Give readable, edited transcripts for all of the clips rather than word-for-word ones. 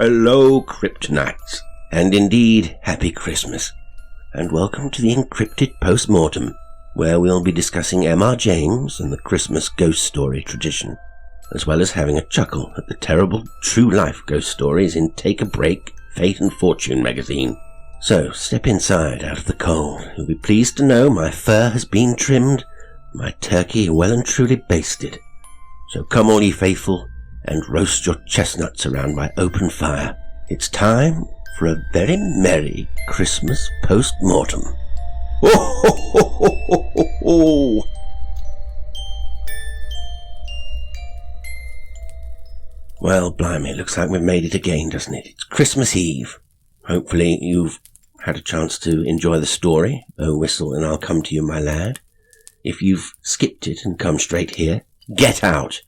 Hello, Kryptonites, and indeed, Happy Christmas, and welcome to the EnCrypted Postmortem, where we'll be discussing M.R. James and the Christmas ghost story tradition, as well as having a chuckle at the terrible true-life ghost stories in Take a Break, Fate and Fortune magazine. So, step inside out of the cold. You'll be pleased to know my fur has been trimmed, my turkey well and truly basted. So come all ye faithful, and roast your chestnuts around my open fire. It's time for a very merry Christmas post-mortem. Oh, ho, ho, ho, ho, ho, ho. Well, blimey, it looks like we've made it again, doesn't it? It's Christmas Eve. Hopefully you've had a chance to enjoy the story, Oh Whistle and I'll Come to You, My Lad. If you've skipped it and come straight here, get out!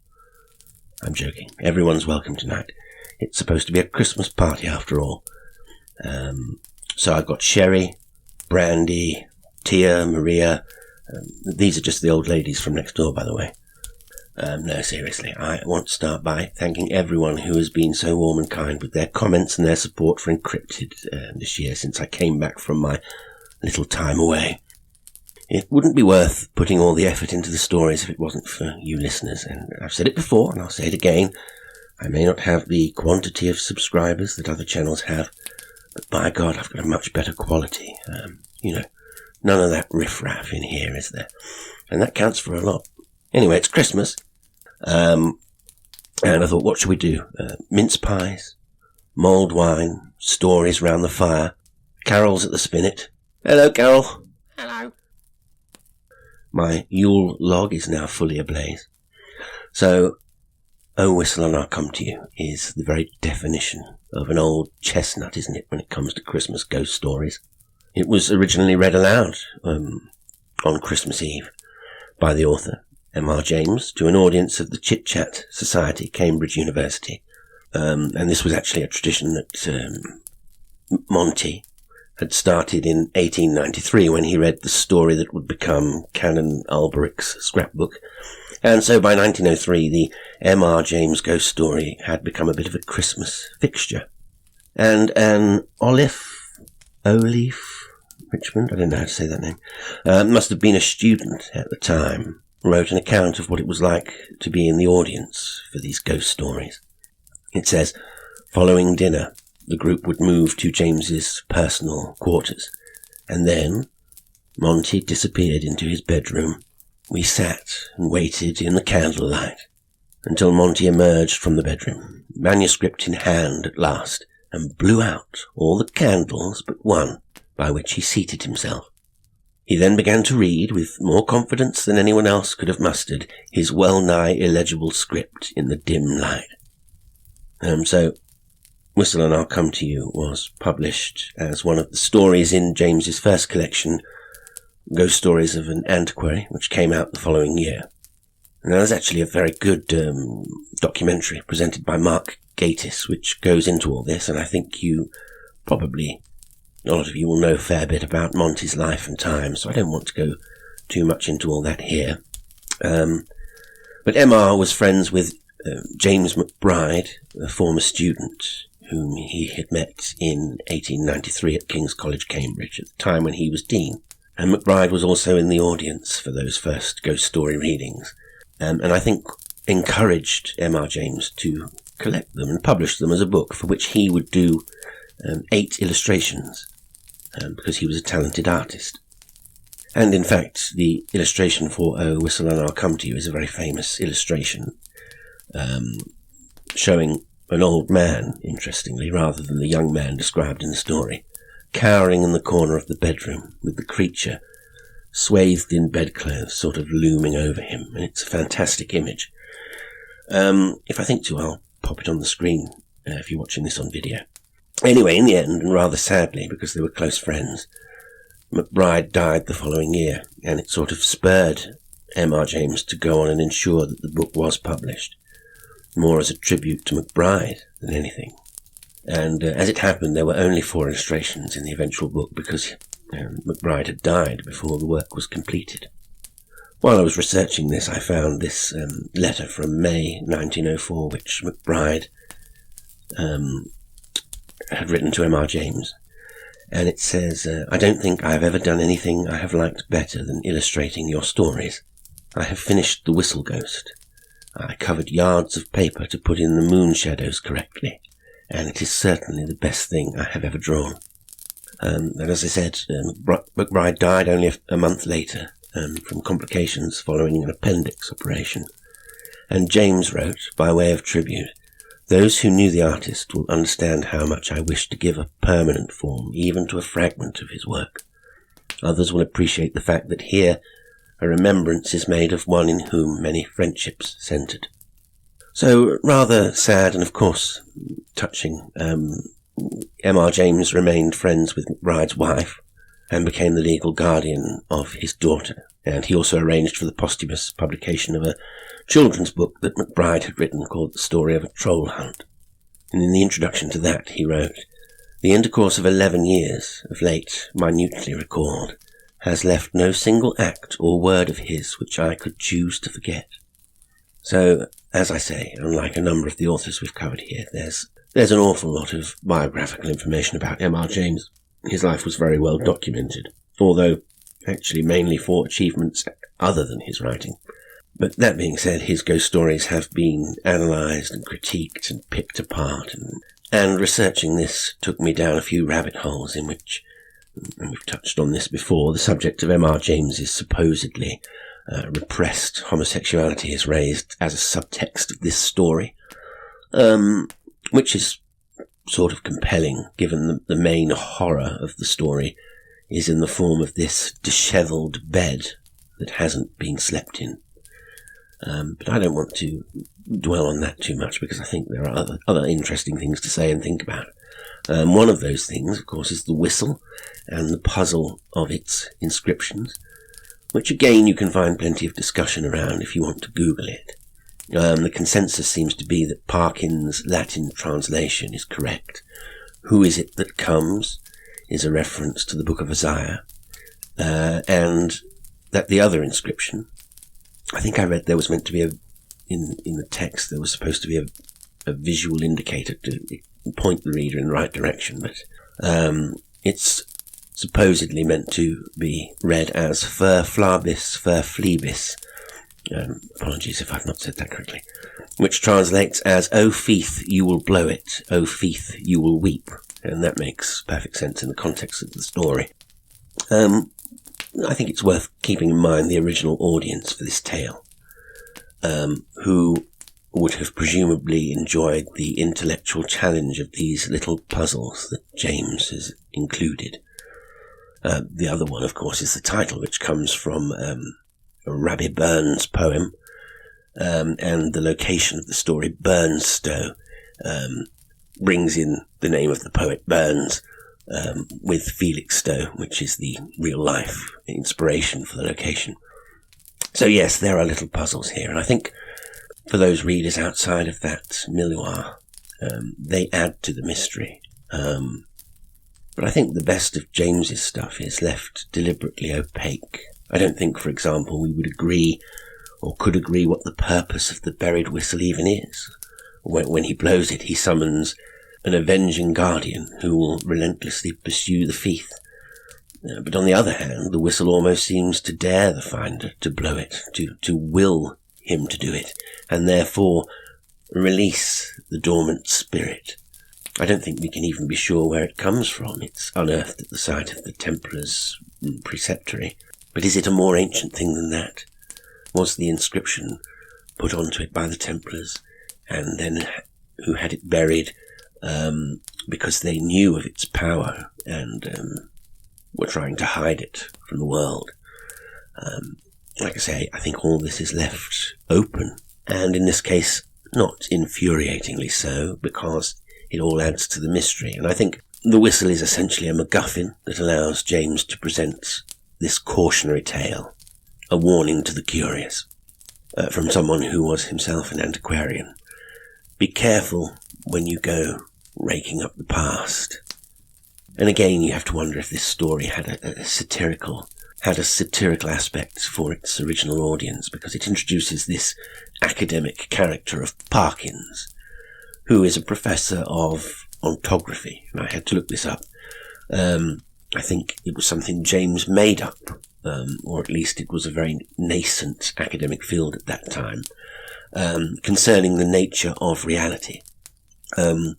I'm joking. Everyone's welcome tonight. It's supposed to be a Christmas party after all. So I've got Sherry, Brandy, Tia, Maria. These are just the old ladies from next door, by the way. No, seriously, I want to start by thanking everyone who has been so warm and kind with their comments and their support for EnCrypted this year since I came back from my little time away. It wouldn't be worth putting all the effort into the stories if it wasn't for you listeners, and I've said it before and I'll say it again. I may not have the quantity of subscribers that other channels have, but by God, I've got a much better quality. None of that riff-raff in here, is there? And that counts for a lot. Anyway, it's Christmas, and I thought, what should we do? Mince pies, mulled wine, stories round the fire, carols at the spinet. Hello, Carol. Hello. My Yule log is now fully ablaze. So, Oh Whistle and I'll Come to You is the very definition of an old chestnut, isn't it, when it comes to Christmas ghost stories? It was originally read aloud on Christmas Eve by the author, M.R. James, to an audience of the Chit Chat Society, Cambridge University. And this was actually a tradition that Monty had started in 1893 when he read the story that would become Canon Alberich's scrapbook. And so by 1903, the M.R. James ghost story had become a bit of a Christmas fixture. And an Olive Richmond, I don't know how to say that name, must have been a student at the time, wrote an account of what it was like to be in the audience for these ghost stories. It says, following dinner, the group would move to James's personal quarters, and then Monty disappeared into his bedroom. We sat and waited in the candlelight until Monty emerged from the bedroom, manuscript in hand at last, and blew out all the candles but one, by which he seated himself. He then began to read, with more confidence than anyone else could have mustered, his well-nigh illegible script in the dim light. So Whistle and I'll Come to You was published as one of the stories in James's first collection, Ghost Stories of an Antiquary, which came out the following year. Now, there's actually a very good documentary presented by Mark Gatiss, which goes into all this, and I think you probably, a lot of you will know a fair bit about Monty's life and times, so I don't want to go too much into all that here. But M.R. was friends with James McBride, a former student whom he had met in 1893 at King's College, Cambridge, at the time when he was dean. And McBride was also in the audience for those first ghost story readings, and I think encouraged M.R. James to collect them and publish them as a book, for which he would do 8 illustrations, because he was a talented artist. And in fact, the illustration for Oh Whistle and I'll Come to You is a very famous illustration, showing an old man, interestingly, rather than the young man described in the story, cowering in the corner of the bedroom with the creature swathed in bedclothes sort of looming over him. And it's a fantastic image. If I think to, I'll pop it on the screen if you're watching this on video. Anyway, in the end, and rather sadly, because they were close friends, McBride died the following year, and it sort of spurred M.R. James to go on and ensure that the book was published, more as a tribute to McBride than anything. And as it happened, there were only 4 illustrations in the eventual book because McBride had died before the work was completed. While I was researching this, I found this letter from May 1904, which McBride had written to M.R. James, and it says, I don't think I have ever done anything I have liked better than illustrating your stories. I have finished The Whistle Ghost. I covered yards of paper to put in the moon shadows correctly, and it is certainly the best thing I have ever drawn. And as I said, McBride died only a month later from complications following an appendix operation. And James wrote, by way of tribute, those who knew the artist will understand how much I wish to give a permanent form even to a fragment of his work. Others will appreciate the fact that here a remembrance is made of one in whom many friendships centred. So, rather sad and of course touching, M.R. James remained friends with McBride's wife and became the legal guardian of his daughter, and he also arranged for the posthumous publication of a children's book that McBride had written called The Story of a Troll Hunt. And in the introduction to that he wrote, the intercourse of 11 years, of late minutely recalled, has left no single act or word of his which I could choose to forget. So, as I say, unlike a number of the authors we've covered here, there's an awful lot of biographical information about M.R. James. His life was very well documented, although actually mainly for achievements other than his writing. But that being said, his ghost stories have been analysed and critiqued and picked apart, and researching this took me down a few rabbit holes in which, and we've touched on this before, the subject of M.R. James's supposedly repressed homosexuality is raised as a subtext of this story, which is sort of compelling, given the main horror of the story is in the form of this dishevelled bed that hasn't been slept in. But I don't want to dwell on that too much because I think there are other interesting things to say and think about. One of those things, of course, is the whistle and the puzzle of its inscriptions, which again you can find plenty of discussion around if you want to Google it. The consensus seems to be that Parkin's Latin translation is correct. Who is it that comes is a reference to the book of Isaiah, and that the other inscription, I think I read there was meant to be in the text there was supposed to be a visual indicator to point the reader in the right direction, but it's supposedly meant to be read as fer flabis, fer flebis. Apologies if I've not said that correctly. Which translates as, O Fieth, you will blow it, O Fieth, you will weep. And that makes perfect sense in the context of the story. I think it's worth keeping in mind the original audience for this tale, who would have presumably enjoyed the intellectual challenge of these little puzzles that James has included. The other one, of course, is the title, which comes from Rabbie Burns' poem, and the location of the story, Burnstow, brings in the name of the poet Burns, with Felixstowe, which is the real-life inspiration for the location. So yes, there are little puzzles here, and I think for those readers outside of that milieu, they add to the mystery. But I think the best of James's stuff is left deliberately opaque. I don't think, for example, we would agree or could agree what the purpose of the buried whistle even is. When he blows it, he summons an avenging guardian who will relentlessly pursue the Fieth. But on the other hand, the whistle almost seems to dare the finder to blow it, to will him to do it, and therefore release the dormant spirit. I don't think we can even be sure where it comes from. It's unearthed at the site of the Templars' preceptory. But is it a more ancient thing than that? Was the inscription put onto it by the Templars, and then who had it buried because they knew of its power and were trying to hide it from the world? Like I say, I think all this is left open, and in this case, not infuriatingly so, because it all adds to the mystery. And I think the whistle is essentially a MacGuffin that allows James to present this cautionary tale, a warning to the curious, from someone who was himself an antiquarian. Be careful when you go raking up the past. And again, you have to wonder if this story had a satirical aspect for its original audience, because it introduces this academic character of Parkins, who is a professor of ontography, and I had to look this up. I think it was something James made up, or at least it was a very nascent academic field at that time, concerning the nature of reality. And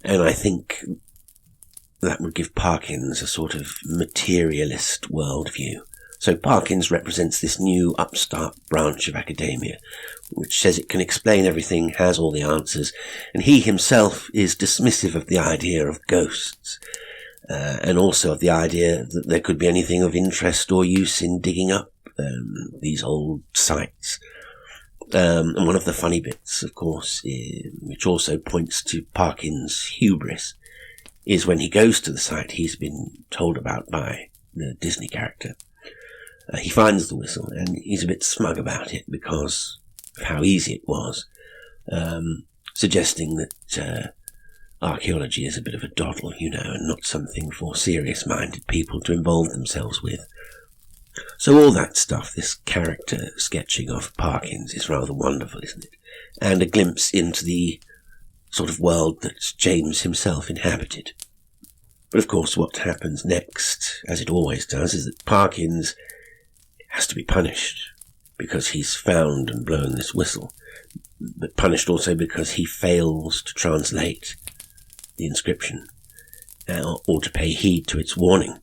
I think that would give Parkins a sort of materialist worldview. So Parkins represents this new upstart branch of academia, which says it can explain everything, has all the answers, and he himself is dismissive of the idea of ghosts, and also of the idea that there could be anything of interest or use in digging up these old sites. And one of the funny bits, of course, which also points to Parkins' hubris, is when he goes to the site he's been told about by the Disney character. He finds the whistle, and he's a bit smug about it because of how easy it was, suggesting that archaeology is a bit of a doddle, and not something for serious-minded people to involve themselves with. So all that stuff, this character sketching of Parkins, is rather wonderful, isn't it? And a glimpse into the sort of world that James himself inhabited. But of course what happens next, as it always does, is that Parkins has to be punished because he's found and blown this whistle, but punished also because he fails to translate the inscription or to pay heed to its warning.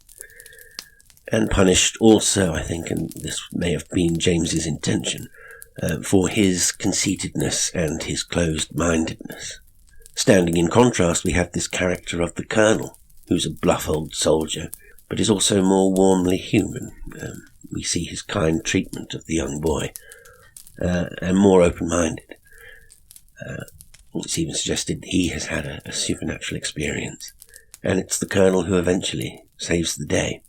And punished also, I think, and this may have been James's intention, for his conceitedness and his closed-mindedness. Standing in contrast, we have this character of the Colonel, who's a bluff old soldier, but is also more warmly human. We see his kind treatment of the young boy, and more open-minded. It's even suggested he has had a supernatural experience, and it's the Colonel who eventually saves the day.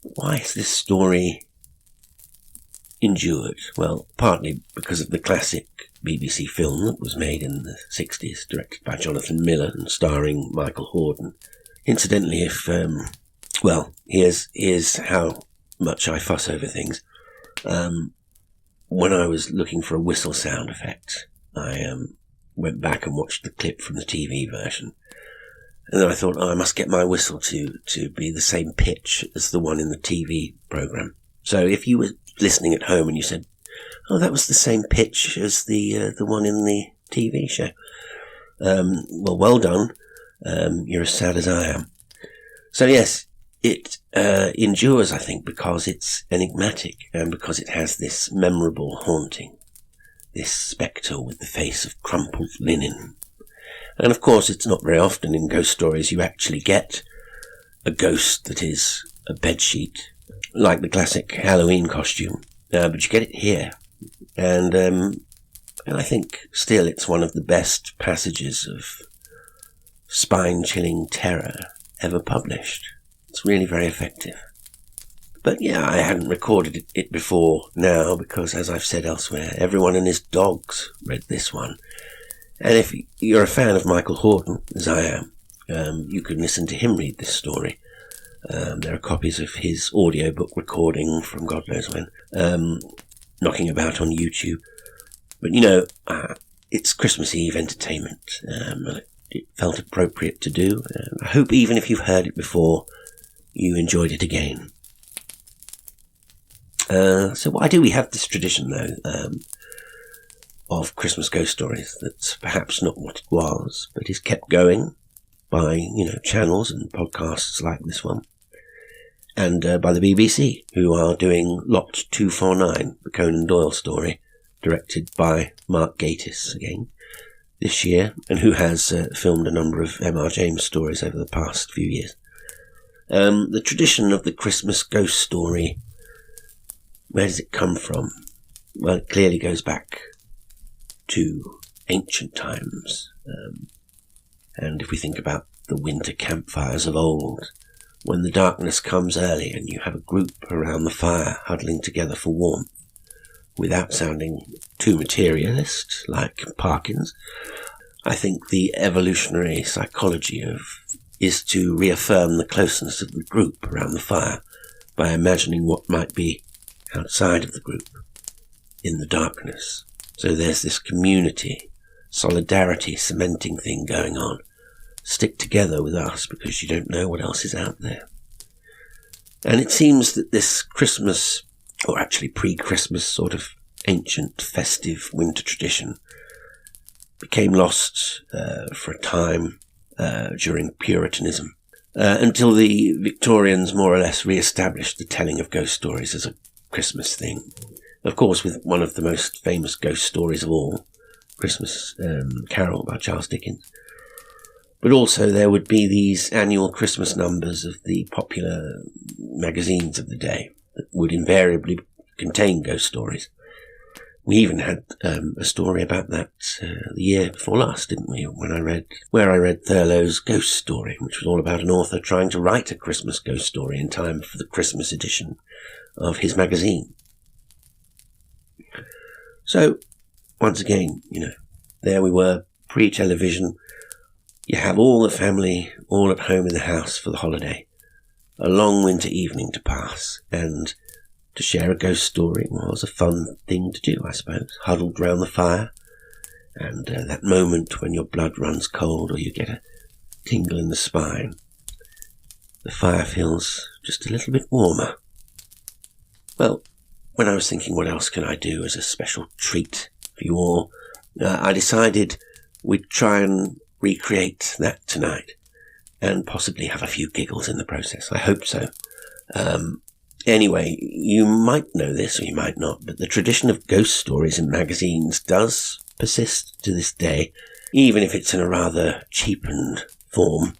Why is this story endured? Well, partly because of the classic BBC film that was made in the 60s, directed by Jonathan Miller and starring Michael Hordern. Incidentally, here's how much I fuss over things. When I was looking for a whistle sound effect, I went back and watched the clip from the TV version. And then I thought, I must get my whistle to be the same pitch as the one in the TV program. So if you were listening at home and you said, oh, that was the same pitch as the one in the TV show, well done. You're as sad as I am. So yes, it endures, I think, because it's enigmatic and because it has this memorable haunting, this spectre with the face of crumpled linen. And of course, it's not very often in ghost stories you actually get a ghost that is a bedsheet, like the classic Halloween costume. But you get it here. And I think still it's one of the best passages of spine-chilling terror ever published. It's really very effective. But yeah, I hadn't recorded it before now because, as I've said elsewhere, everyone and his dogs read this one. And if you're a fan of Michael Hordern, as I am, you can listen to him read this story. There are copies of his audiobook recording from God knows when, knocking about on YouTube. But it's Christmas Eve entertainment, and it felt appropriate to do. I hope even if you've heard it before, you enjoyed it again. So why do we have this tradition, though, of Christmas ghost stories that's perhaps not what it was, but is kept going by, channels and podcasts like this one, and by the BBC, who are doing Lot 249, the Conan Doyle story, directed by Mark Gatiss again this year, and who has filmed a number of M.R. James stories over the past few years. The tradition of the Christmas ghost story, where does it come from? Well, it clearly goes back to ancient times. And if we think about the winter campfires of old, when the darkness comes early and you have a group around the fire huddling together for warmth, without sounding too materialist like Parkins, I think the evolutionary psychology is to reaffirm the closeness of the group around the fire by imagining what might be outside of the group, in the darkness. So there's this community solidarity cementing thing going on. Stick together with us because you don't know what else is out there. And it seems that this Christmas, or actually pre-Christmas sort of ancient festive winter tradition, became lost for a time during Puritanism, until the Victorians more or less re-established the telling of ghost stories as a Christmas thing. Of course, with one of the most famous ghost stories of all, Christmas Carol by Charles Dickens. But also there would be these annual Christmas numbers of the popular magazines of the day that would invariably contain ghost stories. We even had a story about that the year before last, didn't we? Where I read Thurlow's Ghost Story, which was all about an author trying to write a Christmas ghost story in time for the Christmas edition of his magazine. So, once again, there we were, pre-television. You have all the family all at home in the house for the holiday. A long winter evening to pass, and to share a ghost story was a fun thing to do, I suppose. Huddled round the fire, and that moment when your blood runs cold or you get a tingle in the spine. The fire feels just a little bit warmer. Well, when I was thinking what else can I do as a special treat for you all, I decided we'd try and recreate that tonight, and possibly have a few giggles in the process. I hope so. Anyway, you might know this or you might not, but the tradition of ghost stories in magazines does persist to this day, even if it's in a rather cheapened form.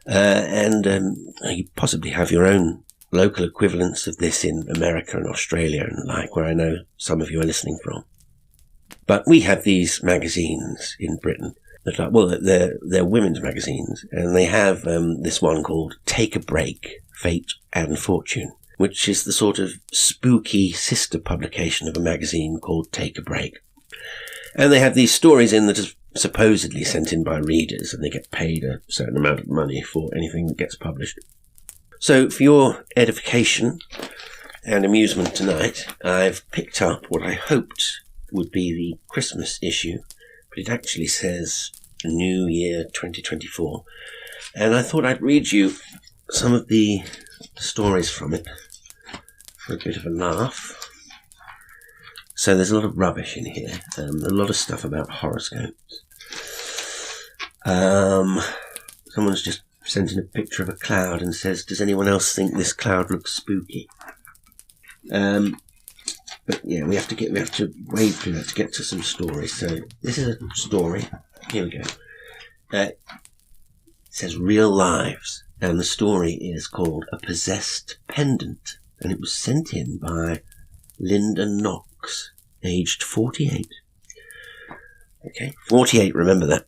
And you possibly have your own local equivalents of this in America and Australia and where I know some of you are listening from. But we have these magazines in Britain that they're women's magazines, and they have this one called Take a Break, Fate and Fortune, which is the sort of spooky sister publication of a magazine called Take a Break. And they have these stories in that are supposedly sent in by readers, and they get paid a certain amount of money for anything that gets published. So for your edification and amusement tonight, I've picked up what I hoped would be the Christmas issue, but it actually says New Year 2024. And I thought I'd read you some of the stories from it for a bit of a laugh. So there's a lot of rubbish in here, a lot of stuff about horoscopes. Someone's just sent in a picture of a cloud and says, does anyone else think this cloud looks spooky? But yeah, we have to wade through that to get to some stories. So this is a story. Here we go. It says Real Lives, and the story is called A Possessed Pendant, and it was sent in by Linda Knox, aged 48. Okay, 48, remember that.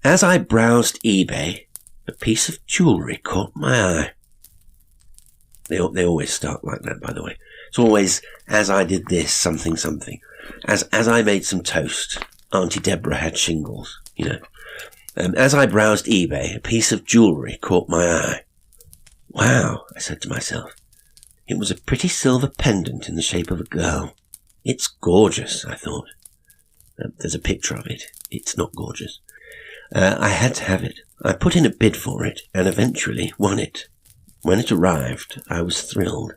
As I browsed eBay, a piece of jewellery caught my eye. They always start like that, by the way. It's always, as I did this, something, something. As I made some toast, Auntie Deborah had shingles, As I browsed eBay, a piece of jewellery caught my eye. Wow, I said to myself. It was a pretty silver pendant in the shape of a girl. It's gorgeous, I thought. There's a picture of it. It's not gorgeous. I had to have it. I put in a bid for it, and eventually won it. When it arrived, I was thrilled.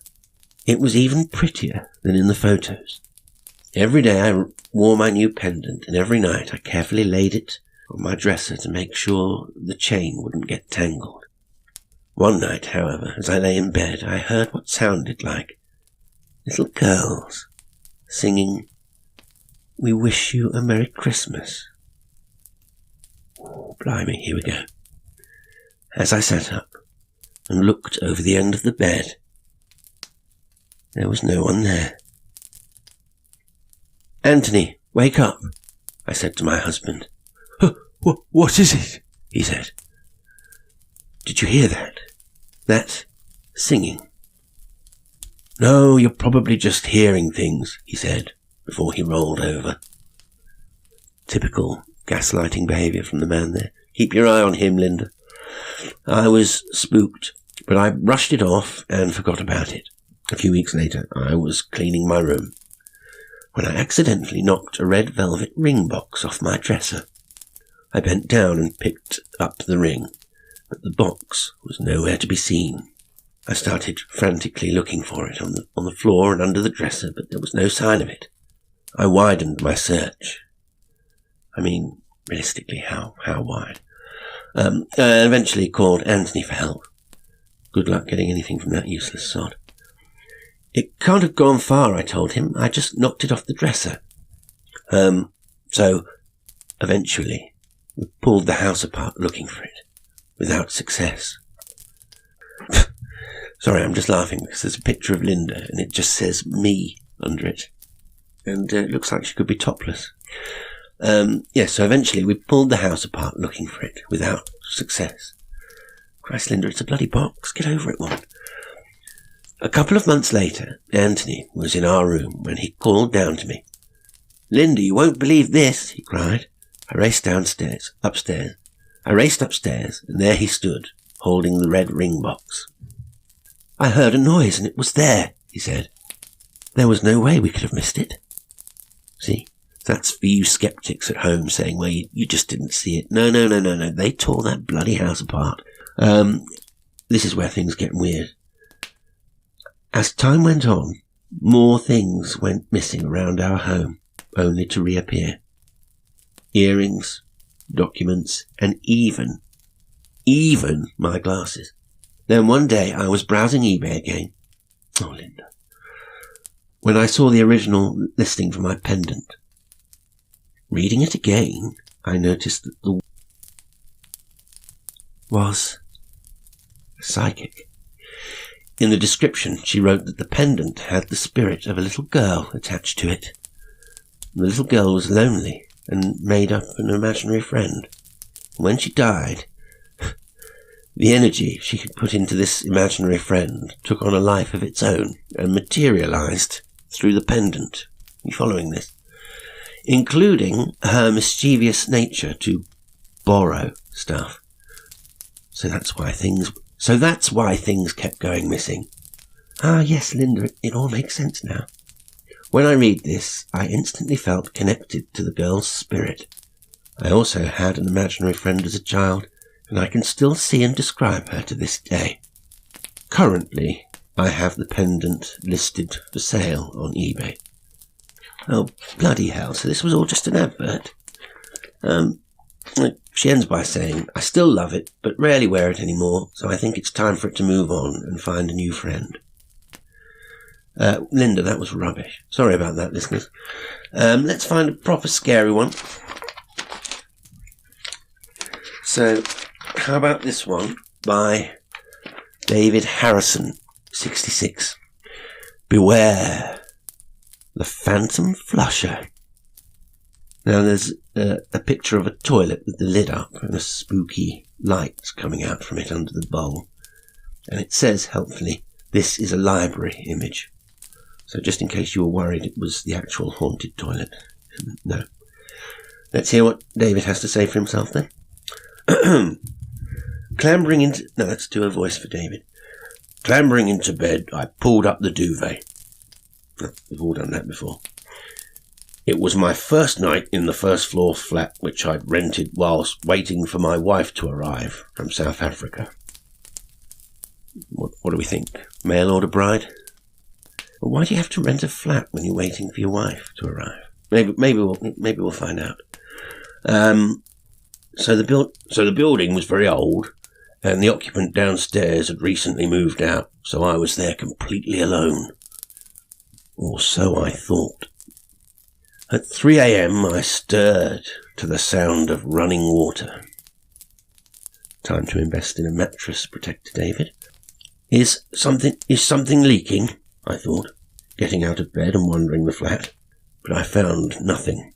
It was even prettier than in the photos. Every day I wore my new pendant, and every night I carefully laid it on my dresser to make sure the chain wouldn't get tangled. One night, however, as I lay in bed, I heard what sounded like little girls singing, "We wish you a Merry Christmas." Oh, blimey, here we go. As I sat up and looked over the end of the bed, there was no one there. "Anthony, wake up," I said to my husband. What is it?" he said. "Did you hear that? That singing?" "No, you're probably just hearing things," he said, before he rolled over. Typical gaslighting behaviour from the man there. Keep your eye on him, Linda. I was spooked, but I rushed it off and forgot about it. A few weeks later, I was cleaning my room. when I accidentally knocked a red velvet ring box off my dresser. I bent down and picked up the ring, but the box was nowhere to be seen. I started frantically looking for it on the floor and under the dresser, but there was no sign of it. I widened my search. I mean, realistically, how wide? I eventually called Anthony for help. Good luck getting anything from that useless sod. It can't have gone far, I told him. I just knocked it off the dresser. So, eventually, we pulled the house apart looking for it, without success. Sorry, I'm just laughing because there's a picture of Linda and it just says me under it. And it looks like she could be topless. So eventually we pulled the house apart looking for it, without success. Christ, Linda, it's a bloody box. Get over it, woman. A couple of months later, Anthony was in our room when he called down to me. Linda, you won't believe this, he cried. I raced upstairs, and there he stood, holding the red ring box. I heard a noise, and it was there, he said. There was no way we could have missed it. See, that's for you skeptics at home saying, well, you just didn't see it. No, they tore that bloody house apart. This is where things get weird. As time went on, more things went missing around our home, only to reappear. Earrings, documents, and even my glasses. Then one day I was browsing eBay again. Oh, Linda. When I saw the original listing for my pendant. Reading it again, I noticed that the was a psychic. In the description, she wrote that the pendant had the spirit of a little girl attached to it. The little girl was lonely and made up an imaginary friend. When she died, the energy she had put into this imaginary friend took on a life of its own and materialized through the pendant. Are you following this? Including her mischievous nature to borrow stuff. So that's why things kept going missing. Ah, yes, Linda, it all makes sense now. When I read this, I instantly felt connected to the girl's spirit. I also had an imaginary friend as a child, and I can still see and describe her to this day. Currently, I have the pendant listed for sale on eBay. Oh, bloody hell, so this was all just an advert. She ends by saying, I still love it, but rarely wear it anymore, so I think it's time for it to move on and find a new friend. Linda, that was rubbish. Sorry about that, listeners. Let's find a proper scary one. So, how about this one by David Harrison, 66. Beware the Phantom Flusher. Now there's a picture of a toilet with the lid up and a spooky light coming out from it under the bowl. And it says, helpfully, this is a library image. So just in case you were worried it was the actual haunted toilet. No. Let's hear what David has to say for himself then. Let's do a voice for David. Clambering into bed, I pulled up the duvet. We've all done that before. It was my first night in the first floor flat which I'd rented whilst waiting for my wife to arrive from South Africa. What do we think? Mail order bride? Well, why do you have to rent a flat when you're waiting for your wife to arrive? Maybe we'll find out. So the building was very old, and the occupant downstairs had recently moved out, so I was there completely alone. Or so I thought. At 3 a.m. I stirred to the sound of running water. Time to invest in a mattress, Protector David. Is something leaking? I thought, getting out of bed and wandering the flat. But I found nothing.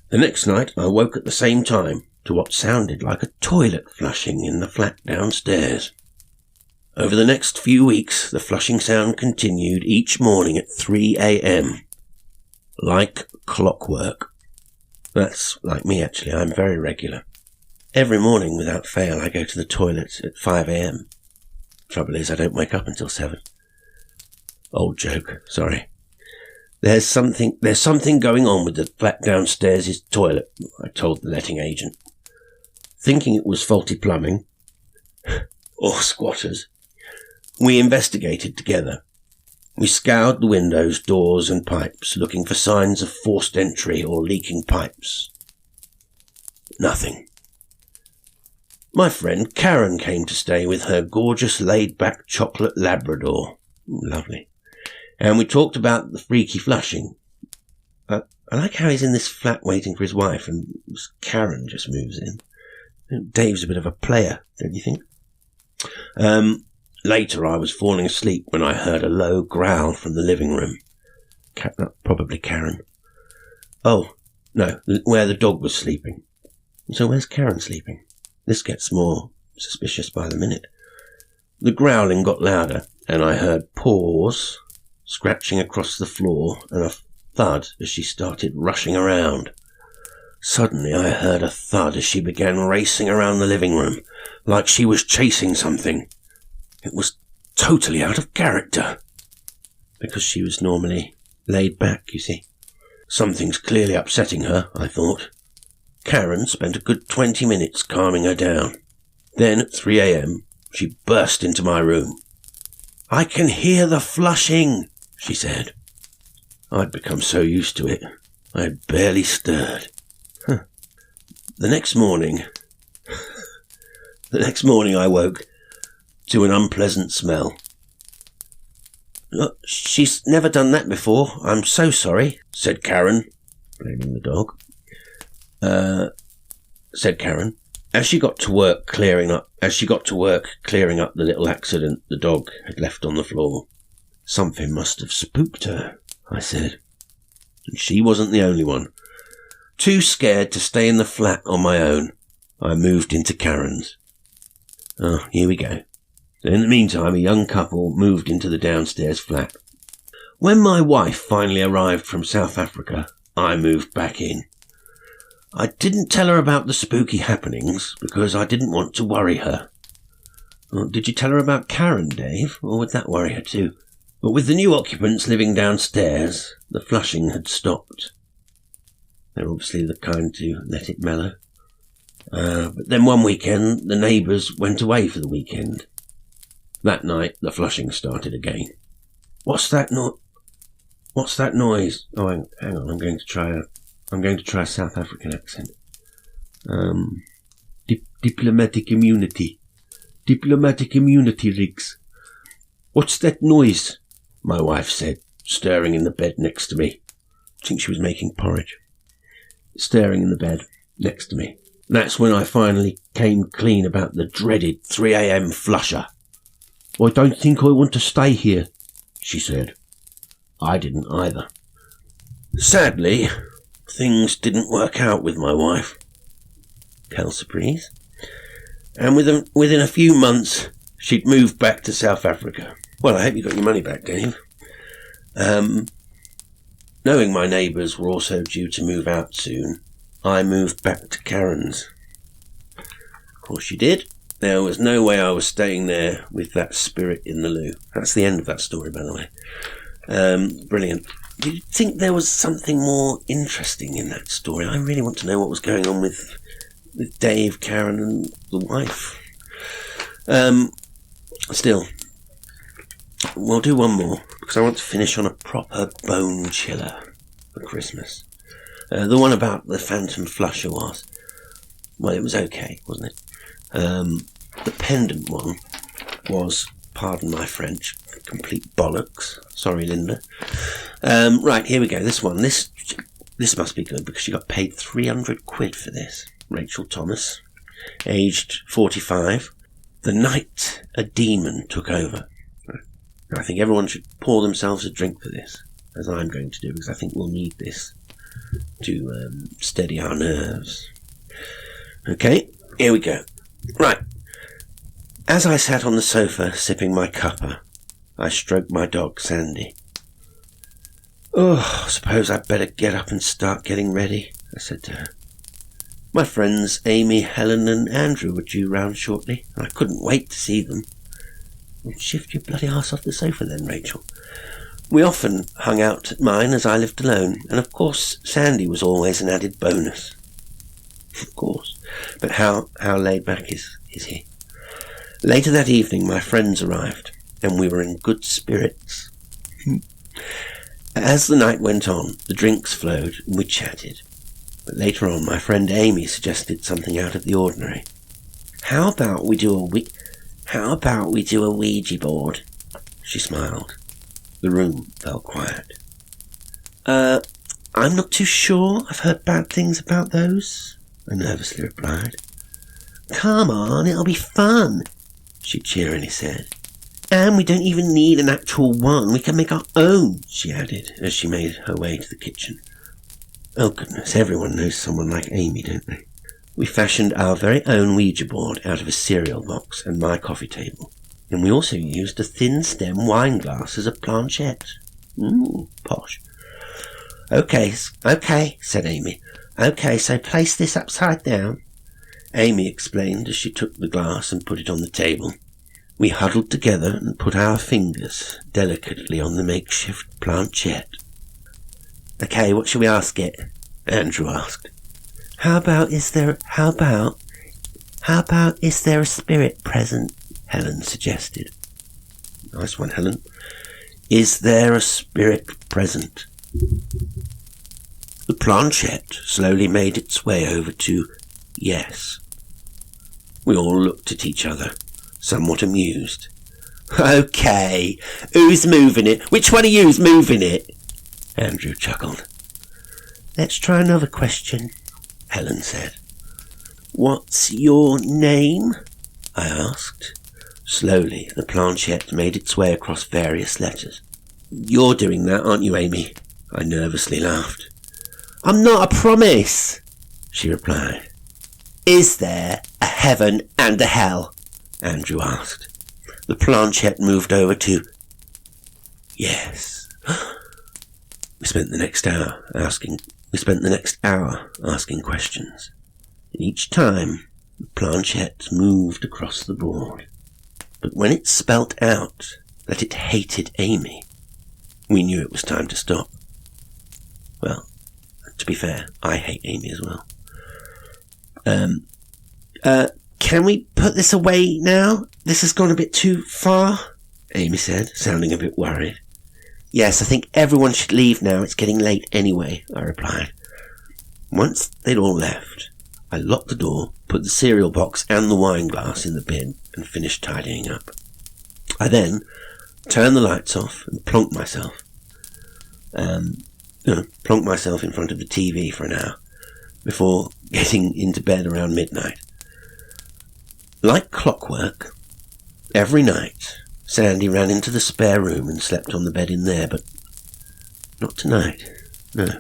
The next night I woke at the same time to what sounded like a toilet flushing in the flat downstairs. Over the next few weeks, the flushing sound continued each morning at 3 a.m. Like clockwork. That's like me, actually. I'm very regular. Every morning, without fail, I go to the toilet at 5 a.m. Trouble is, I don't wake up until 7. Old joke, sorry. There's something going on with the flat downstairs' toilet, I told the letting agent. Thinking it was faulty plumbing, or squatters, we investigated together. We scoured the windows, doors and pipes, looking for signs of forced entry or leaking pipes. Nothing. My friend Karen came to stay with her gorgeous laid-back chocolate Labrador. Lovely. And we talked about the freaky flushing. I like how he's in this flat waiting for his wife and Karen just moves in. Dave's a bit of a player, don't you think? Later I was falling asleep when I heard a low growl from the living room. Probably Karen. Oh, no, where the dog was sleeping. So where's Karen sleeping? This gets more suspicious by the minute. The growling got louder and I heard paws scratching across the floor and a thud as she started rushing around. Suddenly I heard a thud as she began racing around the living room, like she was chasing something. It was totally out of character, because she was normally laid back, you see. Something's clearly upsetting her, I thought. Karen spent a good 20 minutes calming her down. Then at 3 a.m, she burst into my room. "I can hear the flushing," she said. I'd become so used to it, I had barely stirred. The next morning I woke to an unpleasant smell. "She's never done that before. I'm so sorry," said Karen, blaming the dog. Said Karen, as she got to work clearing up the little accident the dog had left on the floor. "Something must have spooked her," I said. And she wasn't the only one. Too scared to stay in the flat on my own, I moved into Karen's. Oh, here we go. In the meantime, a young couple moved into the downstairs flat. When my wife finally arrived from South Africa, I moved back in. I didn't tell her about the spooky happenings because I didn't want to worry her. Well, did you tell her about Karen, Dave? Or would that worry her too? But with the new occupants living downstairs, the flushing had stopped. They're obviously the kind to let it mellow. But then one weekend, the neighbours went away for the weekend. That night, the flushing started again. What's that noise? Oh, hang on, I'm going to try a South African accent. Diplomatic immunity. Diplomatic immunity, Riggs. "What's that noise?" my wife said, stirring in the bed next to me. I think she was making porridge. Staring in the bed next to me. That's when I finally came clean about the dreaded 3 a.m. flusher. "I don't think I want to stay here," she said. I didn't either. Sadly, things didn't work out with my wife. Quelle surprise. And within a few months, she'd moved back to South Africa. Well, I hope you got your money back, Dave. Knowing my neighbours were also due to move out soon, I moved back to Karen's. Of course you did. There was no way I was staying there with that spirit in the loo. That's the end of that story, by the way. Brilliant. Did you think there was something more interesting in that story? I really want to know what was going on with Dave, Karen and the wife. Still, we'll do one more, because I want to finish on a proper bone chiller for Christmas. The one about the phantom flusher was, well, it was okay, wasn't it? The pendant one was, pardon my French, complete bollocks. Sorry, Linda. Right, here we go. This one. This must be good, because she got paid 300 quid for this. Rachel Thomas, aged 45. The night a demon took over. I think everyone should pour themselves a drink for this, as I'm going to do, because I think we'll need this to steady our nerves. Okay, here we go. Right. As I sat on the sofa sipping my cuppa, I stroked my dog, Sandy. "Oh, I suppose I'd better get up and start getting ready," I said to her. My friends Amy, Helen and Andrew were due round shortly, and I couldn't wait to see them. "Well, shift your bloody ass off the sofa then, Rachel." We often hung out at mine as I lived alone, and of course Sandy was always an added bonus. Of course. But how laid back is he? Later that evening my friends arrived, and we were in good spirits. As the night went on, the drinks flowed and we chatted. But later on my friend Amy suggested something out of the ordinary. How about we do a Ouija board? She smiled. The room fell quiet. I'm not too sure. I've heard bad things about those, I nervously replied. Come on, it'll be fun, she cheerily said. And we don't even need an actual one. We can make our own, she added as she made her way to the kitchen. Oh goodness, everyone knows someone like Amy, don't they? We fashioned our very own Ouija board out of a cereal box and my coffee table. And we also used a thin stem wine glass as a planchette. Posh. Okay, said Amy. Okay, so place this upside down. Amy explained as she took the glass and put it on the table. We huddled together and put our fingers delicately on the makeshift planchette. Okay, what shall we ask it? Andrew asked. How about is there a spirit present? Helen suggested. Nice one, Helen. Is there a spirit present? The planchette slowly made its way over to yes. We all looked at each other, somewhat amused. Okay, who's moving it? Which one of you's moving it? Andrew chuckled. Let's try another question, Helen said. What's your name? I asked. Slowly, the planchette made its way across various letters. You're doing that, aren't you, Amy? I nervously laughed. I'm not, I promise, she replied. Is there a heaven and a hell? Andrew asked. The planchette moved over to yes. We spent the next hour asking questions. And each time, the planchette moved across the board. But when it spelt out that it hated Amy, we knew it was time to stop. Well, to be fair, I hate Amy as well. Can we put this away now? This has gone a bit too far, Amy said, sounding a bit worried. Yes, I think everyone should leave now. It's getting late anyway, I replied. Once they'd all left, I locked the door, put the cereal box and the wine glass in the bin, and finished tidying up. I then turned the lights off and plonked myself in front of the TV for an hour before getting into bed around midnight. Like clockwork, every night Sandy ran into the spare room and slept on the bed in there, but not tonight, no.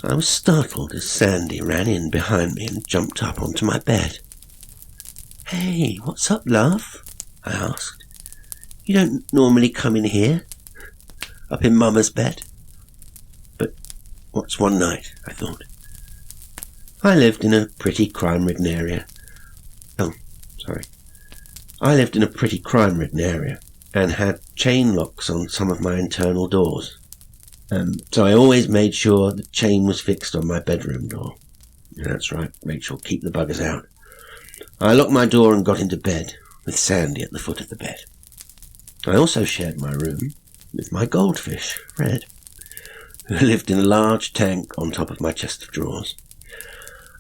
I was startled as Sandy ran in behind me and jumped up onto my bed. Hey, what's up, love? I asked. You don't normally come in here, up in Mama's bed. But what's one night, I thought. I lived in a pretty crime-ridden area. I lived in a pretty crime-ridden area and had chain locks on some of my internal doors. So I always made sure the chain was fixed on my bedroom door. Yeah, that's right, Rachel, keep the buggers out. I locked my door and got into bed, with Sandy at the foot of the bed. I also shared my room with my goldfish, Fred, who lived in a large tank on top of my chest of drawers.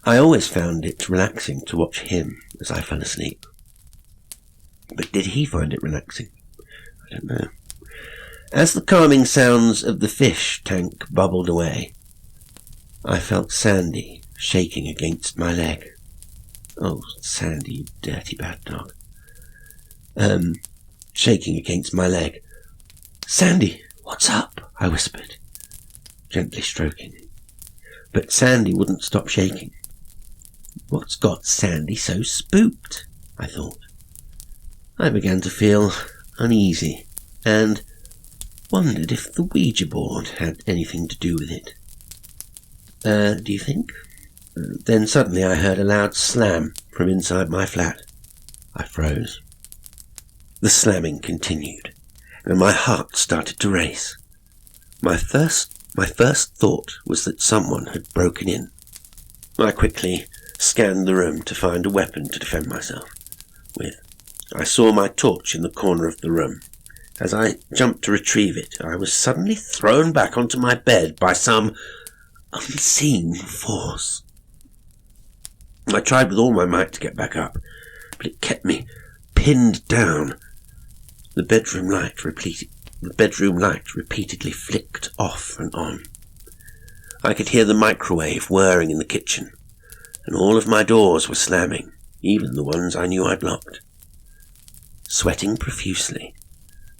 I always found it relaxing to watch him as I fell asleep. But did he find it relaxing? I don't know. As the calming sounds of the fish tank bubbled away, I felt Sandy shaking against my leg. Oh, Sandy, you dirty bad dog. Shaking against my leg. Sandy, what's up? I whispered, gently stroking him. But Sandy wouldn't stop shaking. What's got Sandy so spooked? I thought. I began to feel uneasy and wondered if the Ouija board had anything to do with it. Do you think? Then suddenly I heard a loud slam from inside my flat. I froze. The slamming continued, and my heart started to race. My first thought was that someone had broken in. I quickly scanned the room to find a weapon to defend myself with. I saw my torch in the corner of the room. As I jumped to retrieve it, I was suddenly thrown back onto my bed by some unseen force. I tried with all my might to get back up, but it kept me pinned down. The bedroom light repeatedly flicked off and on. I could hear the microwave whirring in the kitchen, and all of my doors were slamming, even the ones I knew I'd locked. Sweating profusely,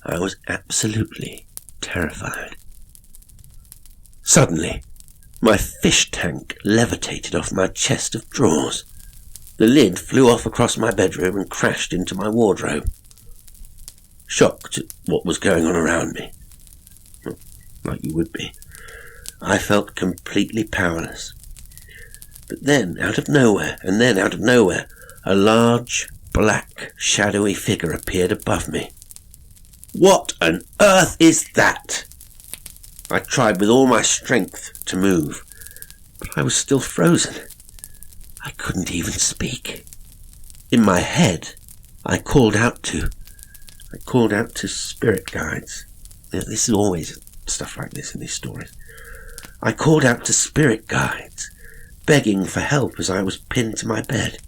I was absolutely terrified. Suddenly, my fish tank levitated off my chest of drawers. The lid flew off across my bedroom and crashed into my wardrobe. Shocked at what was going on around me, like you would be, I felt completely powerless. But then, out of nowhere, a large, black, shadowy figure appeared above me. What on earth is that? I tried with all my strength to move, but I was still frozen. I couldn't even speak. In my head, I called out to spirit guides. This is always stuff like this in these stories. I called out to spirit guides, begging for help as I was pinned to my bed.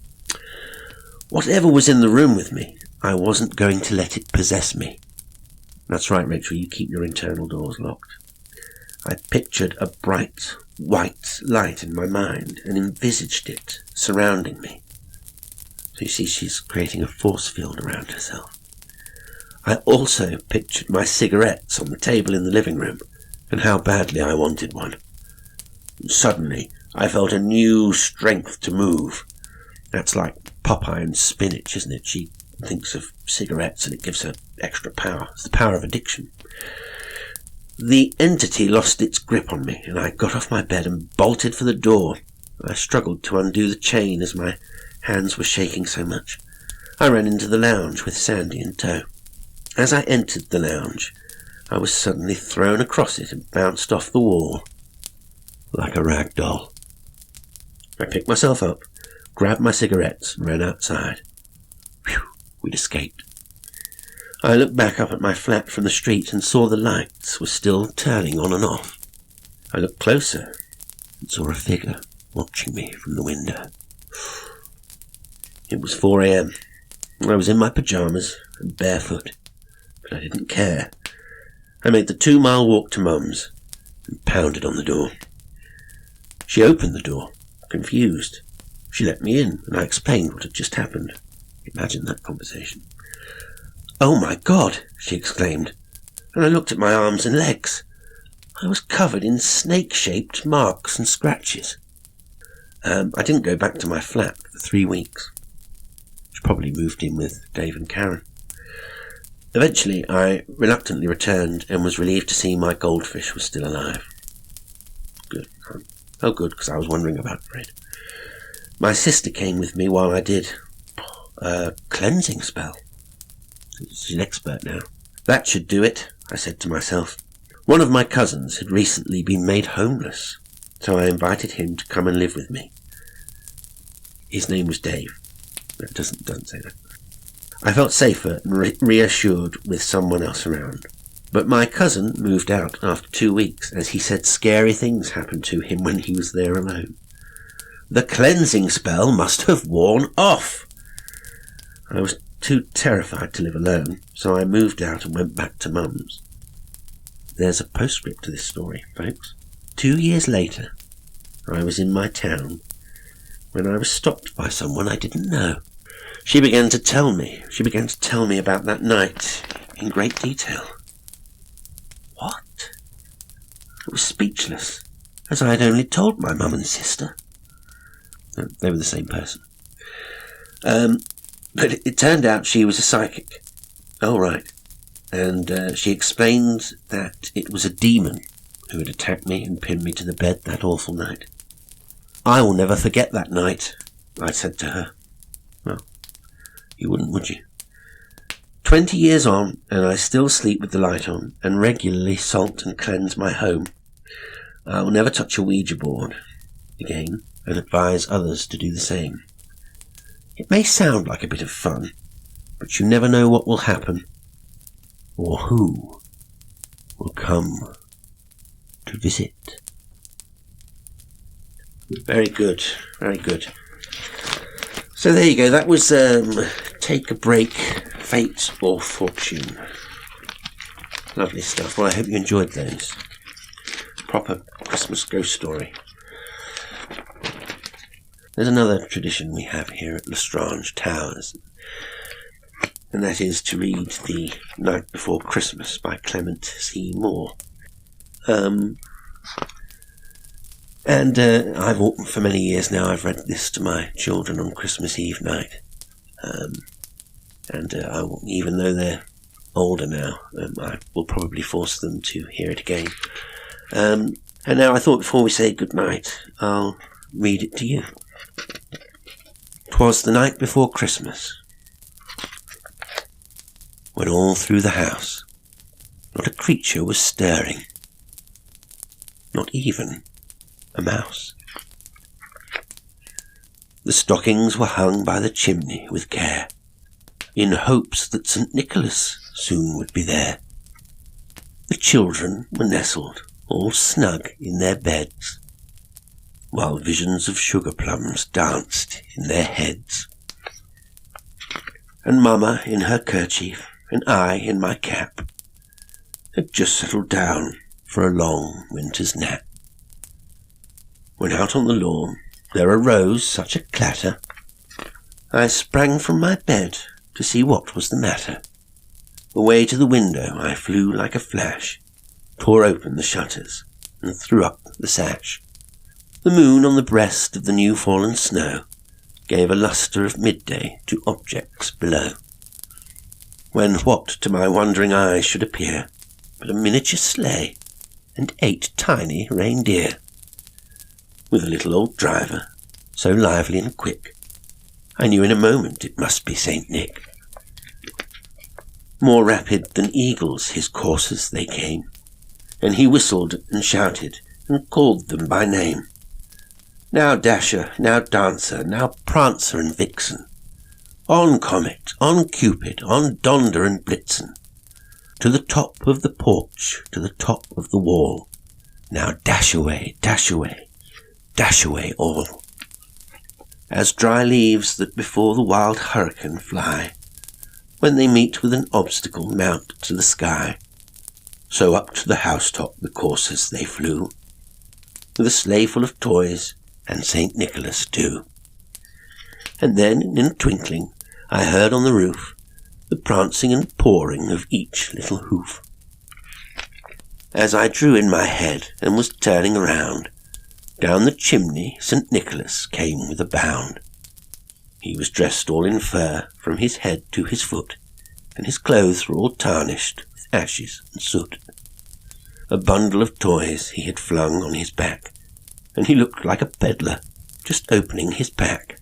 Whatever was in the room with me, I wasn't going to let it possess me. That's right, Rachel, you keep your internal doors locked. I pictured a bright, white light in my mind and envisaged it surrounding me. So you see, she's creating a force field around herself. I also pictured my cigarettes on the table in the living room and how badly I wanted one. And suddenly, I felt a new strength to move. That's like Popeye and spinach, isn't it? She thinks of cigarettes and it gives her extra power. It's the power of addiction. The entity lost its grip on me, and I got off my bed and bolted for the door. I struggled to undo the chain as my hands were shaking so much. I ran into the lounge with Sandy in tow. As I entered the lounge, I was suddenly thrown across it and bounced off the wall like a rag doll. I picked myself up, grabbed my cigarettes, and ran outside. Phew, we'd escaped. I looked back up at my flat from the street and saw the lights were still turning on and off. I looked closer and saw a figure watching me from the window. It was 4 a.m. I was in my pyjamas and barefoot, but I didn't care. I made the 2-mile walk to Mum's and pounded on the door. She opened the door, confused. She let me in, and I explained what had just happened. Imagine that conversation. "Oh my God," she exclaimed, and I looked at my arms and legs. I was covered in snake-shaped marks and scratches. I didn't go back to my flat for 3 weeks. She probably moved in with Dave and Karen. Eventually, I reluctantly returned and was relieved to see my goldfish was still alive. Good. Oh, good, because I was wondering about Fred. My sister came with me while I did a cleansing spell. She's an expert now. That should do it, I said to myself. One of my cousins had recently been made homeless, so I invited him to come and live with me. His name was Dave. It doesn't say that. I felt safer and reassured with someone else around. But my cousin moved out after 2 weeks, as he said scary things happened to him when he was there alone. The cleansing spell must have worn off. I was too terrified to live alone, so I moved out and went back to Mum's. There's a postscript to this story, folks. 2 years later, I was in my town when I was stopped by someone I didn't know. She began to tell me about that night in great detail. What? I was speechless, as I had only told my mum and sister. They were the same person. But it turned out she was a psychic. Oh, right. And she explained that it was a demon who had attacked me and pinned me to the bed that awful night. "I will never forget that night," I said to her. Well, you wouldn't, would you? 20 years on, and I still sleep with the light on, and regularly salt and cleanse my home. I will never touch a Ouija board again, and advise others to do the same. It may sound like a bit of fun, but you never know what will happen, or who will come to visit. Very good, very good. So there you go, that was Take a Break, Fate or Fortune. Lovely stuff. Well, I hope you enjoyed those. Proper Christmas ghost story. There's another tradition we have here at Lestrange Towers, and that is to read The Night Before Christmas by Clement C. Moore. For many years now, I've read this to my children on Christmas Eve night. Even though they're older now, I will probably force them to hear it again. And now I thought before we say goodnight, I'll read it to you. 'Twas the night before Christmas, when all through the house not a creature was stirring, not even a mouse. The stockings were hung by the chimney with care, in hopes that St. Nicholas soon would be there. The children were nestled all snug in their beds, while visions of sugar plums danced in their heads. And Mamma in her kerchief, and I in my cap, had just settled down for a long winter's nap, when out on the lawn there arose such a clatter, I sprang from my bed to see what was the matter. Away to the window I flew like a flash, tore open the shutters, and threw up the sash. The moon on the breast of the new-fallen snow gave a lustre of midday to objects below, when what to my wondering eyes should appear but a miniature sleigh and 8 tiny reindeer, with a little old driver, so lively and quick, I knew in a moment it must be St. Nick. More rapid than eagles his coursers they came, and he whistled and shouted and called them by name. Now Dasher, now Dancer, now Prancer and Vixen, on Comet, on Cupid, on Donder and Blitzen, to the top of the porch, to the top of the wall, now dash away, dash away, dash away all. As dry leaves that before the wild hurricane fly, when they meet with an obstacle mount to the sky, so up to the housetop the coursers they flew, with a sleigh full of toys and St. Nicholas too. And then, in a twinkling, I heard on the roof the prancing and pawing of each little hoof. As I drew in my head and was turning around, down the chimney St. Nicholas came with a bound. He was dressed all in fur from his head to his foot, and his clothes were all tarnished with ashes and soot. A bundle of toys he had flung on his back, and he looked like a peddler just opening his pack.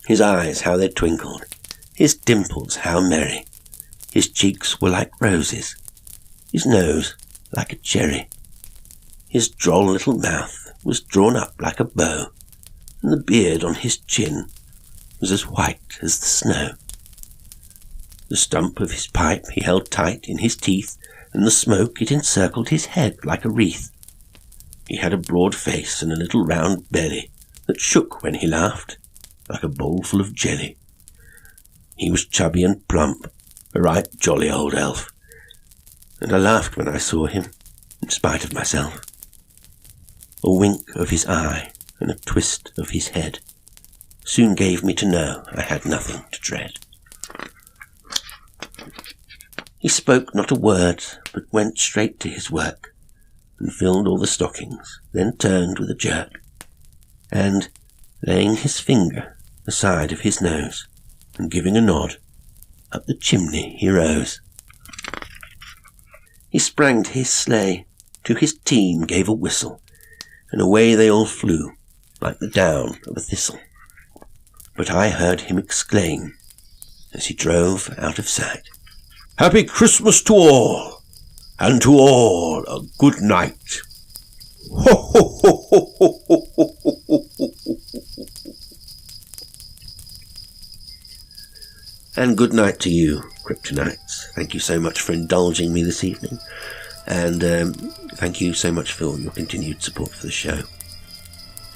His eyes, how they twinkled, his dimples, how merry, his cheeks were like roses, his nose like a cherry. His droll little mouth was drawn up like a bow, and the beard on his chin was as white as the snow. The stump of his pipe he held tight in his teeth, and the smoke it encircled his head like a wreath. He had a broad face and a little round belly that shook when he laughed, like a bowl full of jelly. He was chubby and plump, a right jolly old elf, and I laughed when I saw him, in spite of myself. A wink of his eye and a twist of his head soon gave me to know I had nothing to dread. He spoke not a word, but went straight to his work, and filled all the stockings, then turned with a jerk, and, laying his finger aside of his nose, and giving a nod, up the chimney he rose. He sprang to his sleigh, to his team gave a whistle, and away they all flew, like the down of a thistle. But I heard him exclaim, as he drove out of sight. Happy Christmas to all, and to all a good night. Ho, ho, ho, ho, ho, ho, ho, ho, ho, ho. And good night to you, Kryptonites. Thank you so much for indulging me this evening, and thank you so much for your continued support for the show.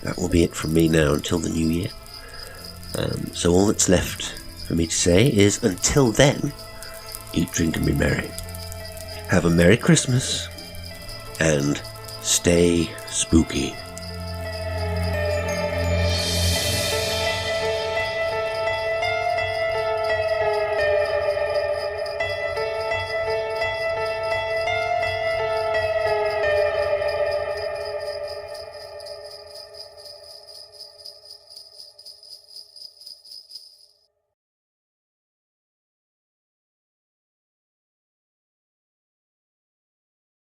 That will be it from me now until the new year. So all that's left for me to say is, until then, eat, drink and be merry. Have a Merry Christmas, and stay spooky.